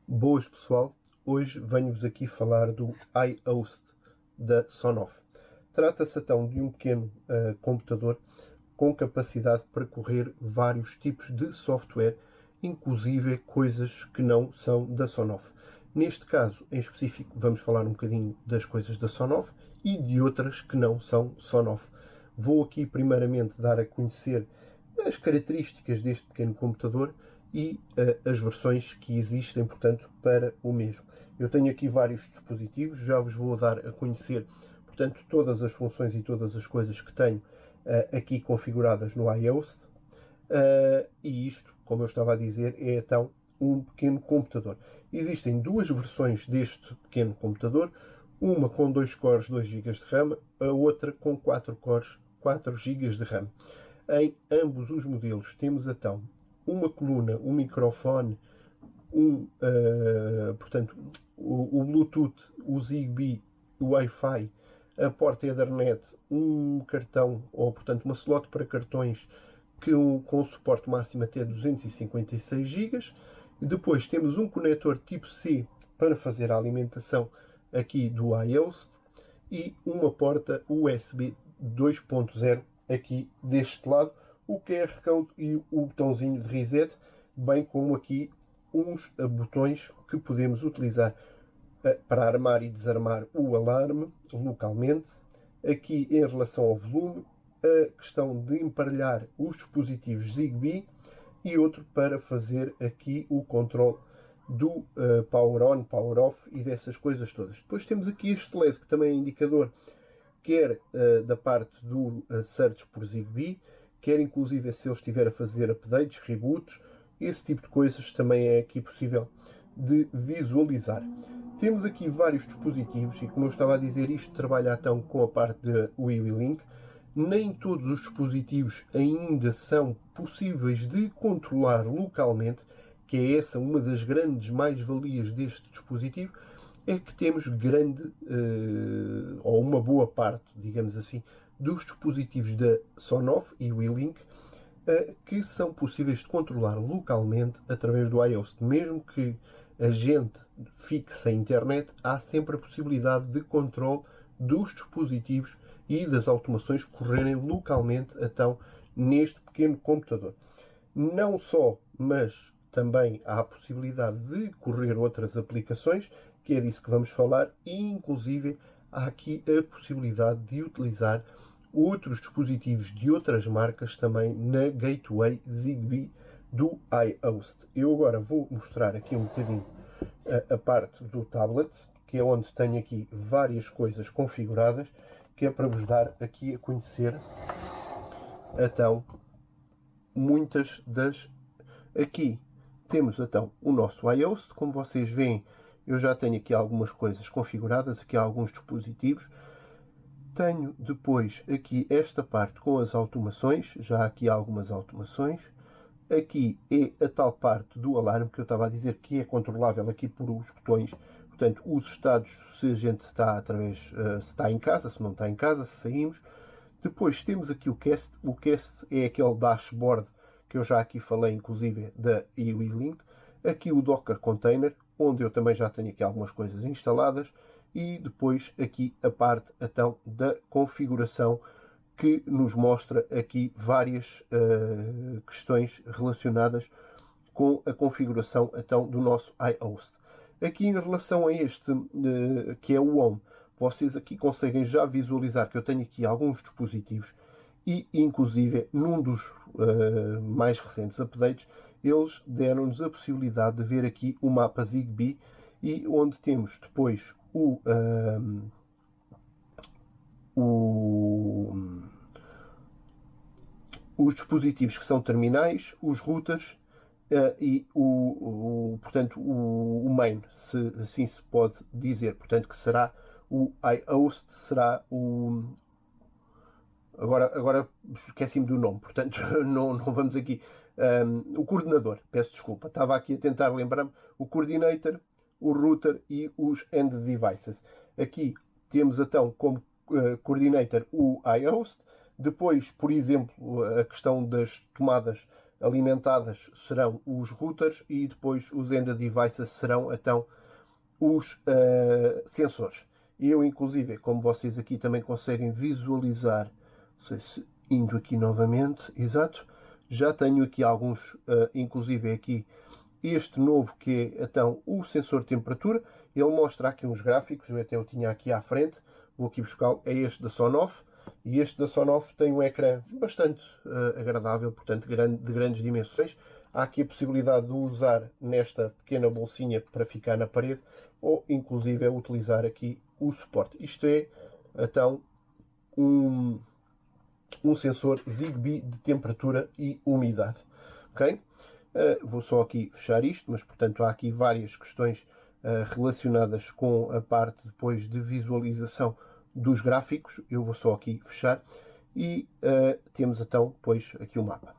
Boas pessoal, hoje venho-vos aqui falar do iHost da Sonoff. Trata-se então de um pequeno computador com capacidade para correr vários tipos de software, inclusive coisas que não são da Sonoff. Neste caso em específico vamos falar um bocadinho das coisas da Sonoff e de outras que não são Sonoff. Vou aqui primeiramente dar a conhecer as características deste pequeno computador e as versões que existem, portanto, para o mesmo. Eu tenho aqui vários dispositivos, já vos vou dar a conhecer, portanto, todas as funções e todas as coisas que tenho aqui configuradas no iHost. E isto, como eu estava a dizer, é então um pequeno computador. Existem duas versões deste pequeno computador, uma com 2 cores, 2 GB de RAM, a outra com 4 cores, 4 GB de RAM. Em ambos os modelos temos então uma coluna, um microfone, portanto, o Bluetooth, o Zigbee, o Wi-Fi, a porta Ethernet, um cartão, ou portanto uma slot para cartões com suporte máximo até 256 GB. E depois temos um conector tipo C para fazer a alimentação aqui do iOS e uma porta USB 2.0 aqui deste lado, o QR Code e o botãozinho de reset, bem como aqui uns botões que podemos utilizar para armar e desarmar o alarme localmente. Aqui em relação ao volume, a questão de emparelhar os dispositivos Zigbee e outro para fazer aqui o controle do power on, power off e dessas coisas todas. Depois temos aqui este LED que também é indicador quer da parte do search por Zigbee, quer inclusive se ele estiver a fazer updates, reboots, esse tipo de coisas também é aqui possível de visualizar. Temos aqui vários dispositivos e, como eu estava a dizer, isto trabalha então com a parte da WiiWiLink. Nem todos os dispositivos ainda são possíveis de controlar localmente, que é essa uma das grandes mais-valias deste dispositivo, é que temos grande, ou uma boa parte, digamos assim, dos dispositivos da Sonoff e WiiLink que são possíveis de controlar localmente através do iOS. Mesmo que a gente fixe a internet, há sempre a possibilidade de controle dos dispositivos e das automações correrem localmente então neste pequeno computador. Não só, mas também há a possibilidade de correr outras aplicações, que é disso que vamos falar, e inclusive há aqui a possibilidade de utilizar outros dispositivos de outras marcas também na Gateway Zigbee do iHost. Eu agora vou mostrar aqui um bocadinho a parte do tablet, que é onde tenho aqui várias coisas configuradas, que é para vos dar aqui a conhecer então muitas das. Aqui temos então o nosso iHost. Como vocês veem, eu já tenho aqui algumas coisas configuradas, aqui há alguns dispositivos. Tenho depois aqui esta parte com as automações, já há aqui algumas automações. Aqui é a tal parte do alarme que eu estava a dizer que é controlável aqui por os botões. Portanto, os estados, se a gente está se está em casa, se não está em casa, se saímos. Depois temos aqui o cast. O cast é aquele dashboard que eu já aqui falei, inclusive, da WiiLink. Aqui o Docker Container, onde eu também já tenho aqui algumas coisas instaladas. E depois aqui a parte então da configuração, que nos mostra aqui várias questões relacionadas com a configuração então do nosso iHost. Aqui em relação a este, que é o Home, vocês aqui conseguem já visualizar que eu tenho aqui alguns dispositivos e, inclusive, num dos mais recentes updates, eles deram-nos a possibilidade de ver aqui o mapa Zigbee e onde temos depois os dispositivos que são terminais, os routers e portanto, o main, se assim se pode dizer, portanto, que será o iHost, será o. Agora esqueci-me do nome, portanto, não vamos aqui. O coordenador, peço desculpa, estava aqui a tentar lembrar-me. O coordinator, o router e os end devices. Aqui temos então como coordinator o iHost. Depois, por exemplo, a questão das tomadas alimentadas serão os routers e depois os end devices serão então os sensores. Eu, inclusive, como vocês aqui também conseguem visualizar, não sei se indo aqui novamente, exato, já tenho aqui alguns, inclusive aqui este novo que é então o sensor de temperatura. Ele mostra aqui uns gráficos, eu até o tinha aqui à frente, vou aqui buscá-lo, é este da Sonoff, e este da Sonoff tem um ecrã bastante agradável, portanto de grandes dimensões. Há aqui a possibilidade de usar nesta pequena bolsinha para ficar na parede, ou inclusive utilizar aqui o suporte. Isto é então um sensor Zigbee de temperatura e umidade. Ok? Vou só aqui fechar isto, mas portanto há aqui várias questões relacionadas com a parte depois de visualização dos gráficos. Eu vou só aqui fechar e temos então depois aqui o mapa.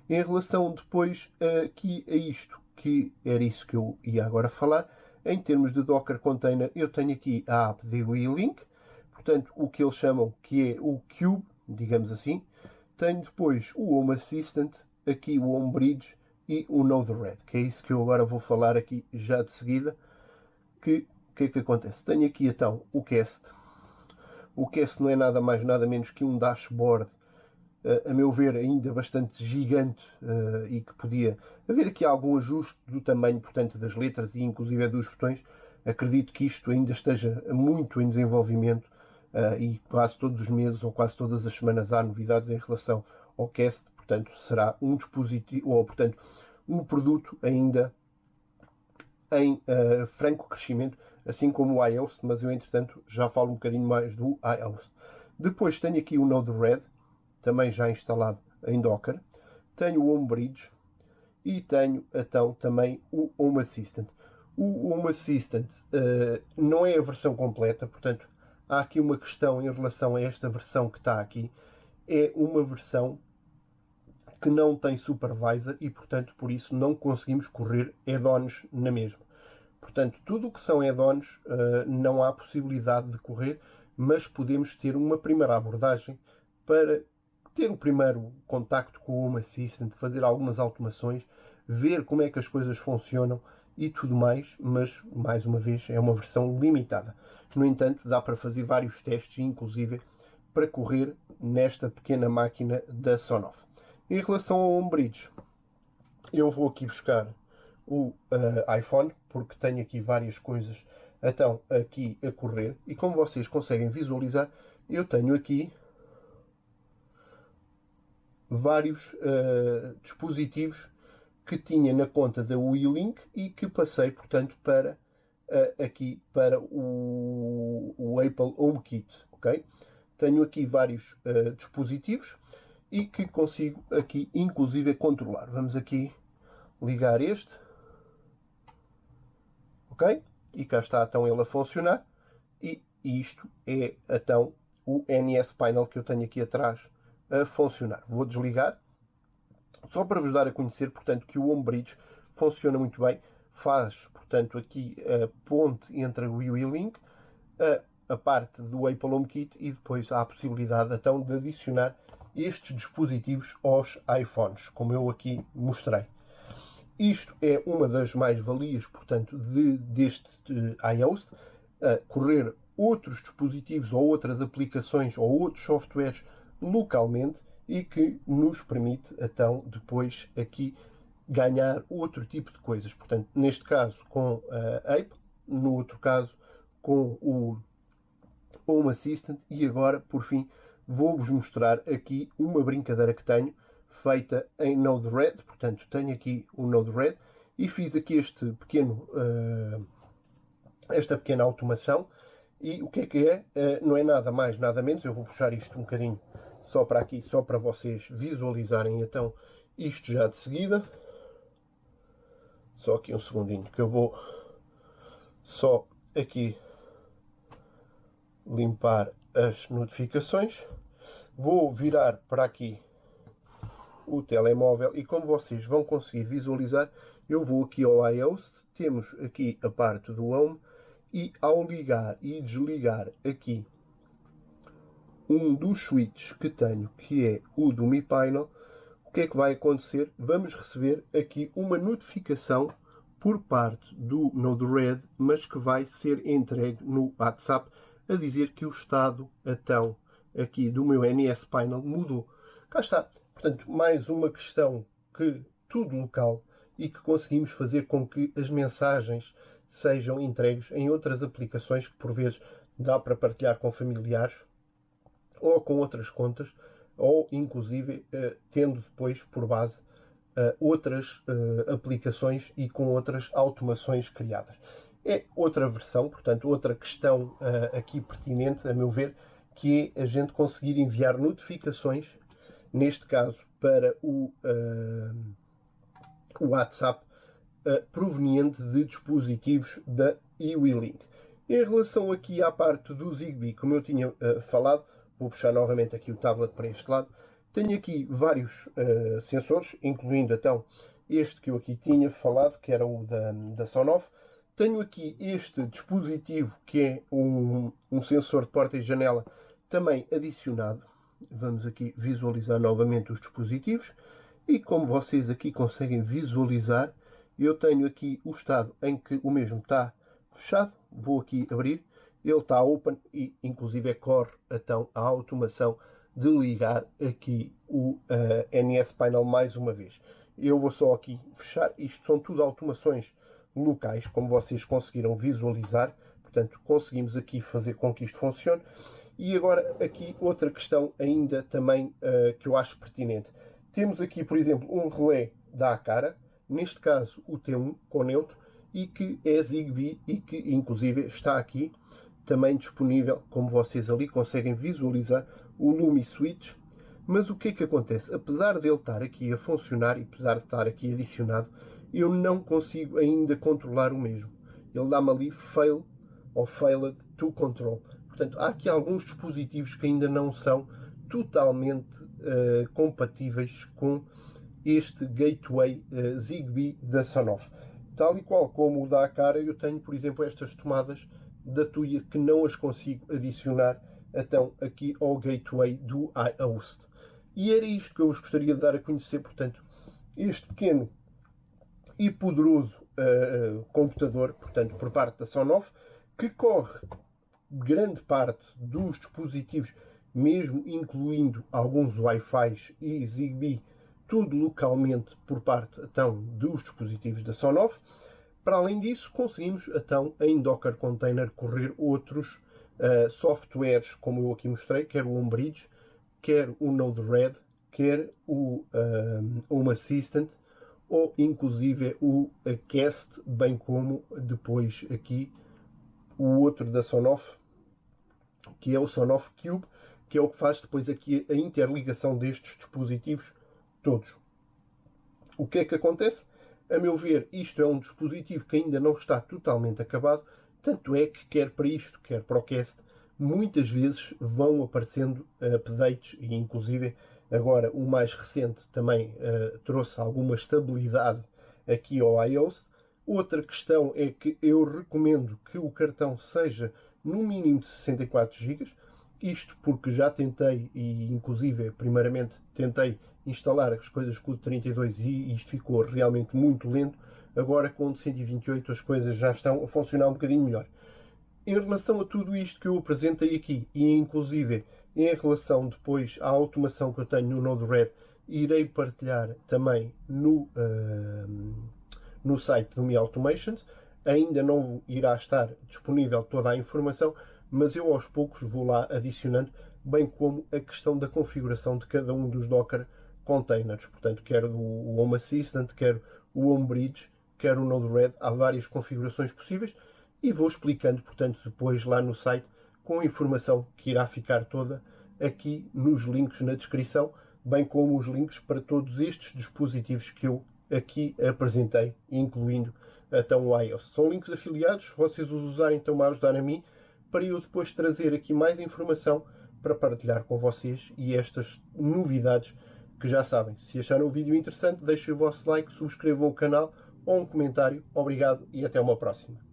Em relação depois aqui a isto, que era isso que eu ia agora falar, em termos de Docker Container, eu tenho aqui a app de WeLink, portanto o que eles chamam que é o Cube, digamos assim. Tenho depois o Home Assistant, aqui o Homebridge e o Node-RED, que é isso que eu agora vou falar aqui já de seguida. Que é que acontece? Tenho aqui então o Cast. O Cast não é nada mais nada menos que um dashboard, a meu ver ainda bastante gigante, e que podia haver aqui algum ajuste do tamanho, portanto, das letras e inclusive dos botões. Acredito que isto ainda esteja muito em desenvolvimento, e quase todos os meses ou quase todas as semanas há novidades em relação ao Cast. Portanto, será um dispositivo, ou portanto, um produto ainda em franco crescimento, assim como o iOS, mas eu entretanto já falo um bocadinho mais do iOS. Depois tenho aqui o Node-RED, também já instalado em Docker. Tenho o Homebridge e tenho então também o Home Assistant. O Home Assistant não é a versão completa, portanto há aqui uma questão em relação a esta versão que está aqui. É uma versão que não tem supervisor e, portanto, por isso não conseguimos correr add-ons na mesma. Portanto, tudo o que são add-ons não há possibilidade de correr, mas podemos ter uma primeira abordagem para ter o primeiro contacto com o Home Assistant, fazer algumas automações, ver como é que as coisas funcionam e tudo mais, mas, mais uma vez, é uma versão limitada. No entanto, dá para fazer vários testes, inclusive para correr nesta pequena máquina da Sonoff. Em relação ao Homebridge, eu vou aqui buscar o iPhone, porque tenho aqui várias coisas então aqui a correr, e como vocês conseguem visualizar, eu tenho aqui vários dispositivos que tinha na conta da WeLink e que passei, portanto, para aqui para o Apple HomeKit, ok? Tenho aqui vários dispositivos e que consigo aqui inclusive controlar. Vamos aqui ligar este, ok? E cá está então ele a funcionar, e isto é então o NS Panel que eu tenho aqui atrás a funcionar. Vou desligar, só para vos dar a conhecer, portanto, que o Homebridge funciona muito bem, faz, portanto, aqui a ponte entre a WeLink, a parte do Apple HomeKit, e depois há a possibilidade então de adicionar estes dispositivos aos iPhones, como eu aqui mostrei. Isto é uma das mais-valias, portanto, deste iOS, correr outros dispositivos ou outras aplicações ou outros softwares localmente, e que nos permite então depois aqui ganhar outro tipo de coisas. Portanto, neste caso com a Apple, no outro caso com o Home Assistant, e agora, por fim, vou-vos mostrar aqui uma brincadeira que tenho feita em Node-RED. Portanto, tenho aqui o Node-RED e fiz aqui esta pequena automação. E o que é? Não é nada mais, nada menos. Eu vou puxar isto um bocadinho só para aqui, só para vocês visualizarem então isto já de seguida. Só aqui um segundinho que eu vou só aqui limpar as notificações. Vou virar para aqui o telemóvel e, como vocês vão conseguir visualizar, eu vou aqui ao iOS, temos aqui a parte do Home, e ao ligar e desligar aqui um dos switches que tenho, que é o do Mi Panel, o que é que vai acontecer? Vamos receber aqui uma notificação por parte do Node-RED, mas que vai ser entregue no WhatsApp a dizer que o estado então aqui do meu NSPinal mudou. Cá está. Portanto, mais uma questão que tudo local e que conseguimos fazer com que as mensagens sejam entregues em outras aplicações que por vezes dá para partilhar com familiares ou com outras contas, ou inclusive tendo depois por base outras aplicações e com outras automações criadas. É outra versão, portanto, outra questão aqui pertinente, a meu ver, que é a gente conseguir enviar notificações, neste caso para o WhatsApp, proveniente de dispositivos da eWeLink. Em relação aqui à parte do Zigbee, como eu tinha falado, vou puxar novamente aqui o tablet para este lado, tenho aqui vários sensores, incluindo então este que eu aqui tinha falado, que era o da Sonoff. Tenho aqui este dispositivo, que é um sensor de porta e janela, também adicionado. Vamos aqui visualizar novamente os dispositivos. E como vocês aqui conseguem visualizar, eu tenho aqui o estado em que o mesmo está fechado. Vou aqui abrir. Ele está open e inclusive corre então a automação de ligar aqui o NSPinal mais uma vez. Eu vou só aqui fechar. Isto são tudo automações locais, como vocês conseguiram visualizar. Portanto, conseguimos aqui fazer com que isto funcione. E agora aqui outra questão ainda também que eu acho pertinente. Temos aqui, por exemplo, um relé da Acara, neste caso o T1 com neutro, e que é Zigbee e que inclusive está aqui também disponível, como vocês ali conseguem visualizar, o Lumi Switch. Mas o que é que acontece? Apesar de ele estar aqui a funcionar e apesar de estar aqui adicionado, eu não consigo ainda controlar o mesmo. Ele dá-me ali fail ou failed to control. Portanto, há aqui alguns dispositivos que ainda não são totalmente compatíveis com este gateway Zigbee da Sonoff. Tal e qual como o da Acara, eu tenho, por exemplo, estas tomadas da Tuya que não as consigo adicionar então aqui ao gateway do iHost. E era isto que eu vos gostaria de dar a conhecer, portanto, este pequeno e poderoso computador, portanto, por parte da Sonoff, que corre grande parte dos dispositivos, mesmo incluindo alguns Wi-Fi e Zigbee, tudo localmente por parte então dos dispositivos da Sonoff. Para além disso, conseguimos então em Docker Container correr outros softwares, como eu aqui mostrei, quer o Homebridge, quer o Node-RED, quer o Home Assistant, ou inclusive o Cast, bem como depois aqui o outro da Sonoff, que é o Sonoff Cube, que é o que faz depois aqui a interligação destes dispositivos todos. O que é que acontece? A meu ver, isto é um dispositivo que ainda não está totalmente acabado, tanto é que quer para isto, quer para o Cast, muitas vezes vão aparecendo updates e inclusive agora o mais recente também trouxe alguma estabilidade aqui ao iOS. Outra questão é que eu recomendo que o cartão seja no mínimo de 64 GB, isto porque já tentei e inclusive primeiramente tentei instalar as coisas com o 32 e isto ficou realmente muito lento. Agora com o de 128 as coisas já estão a funcionar um bocadinho melhor. Em relação a tudo isto que eu apresentei aqui e inclusive em relação depois à automação que eu tenho no Node-RED, irei partilhar também no site do Mi Automations. Ainda não irá estar disponível toda a informação, mas eu aos poucos vou lá adicionando, bem como a questão da configuração de cada um dos Docker Containers. Portanto, quer o Home Assistant, quer o Homebridge, quer o Node-RED, há várias configurações possíveis e vou explicando, portanto, depois lá no site com a informação que irá ficar toda aqui nos links na descrição, bem como os links para todos estes dispositivos que eu aqui apresentei, incluindo então o iOS. São links afiliados, vocês os usarem então a ajudar a mim, para eu depois trazer aqui mais informação para partilhar com vocês e estas novidades que já sabem. Se acharam o vídeo interessante, deixem o vosso like, subscrevam o canal ou um comentário. Obrigado e até uma próxima.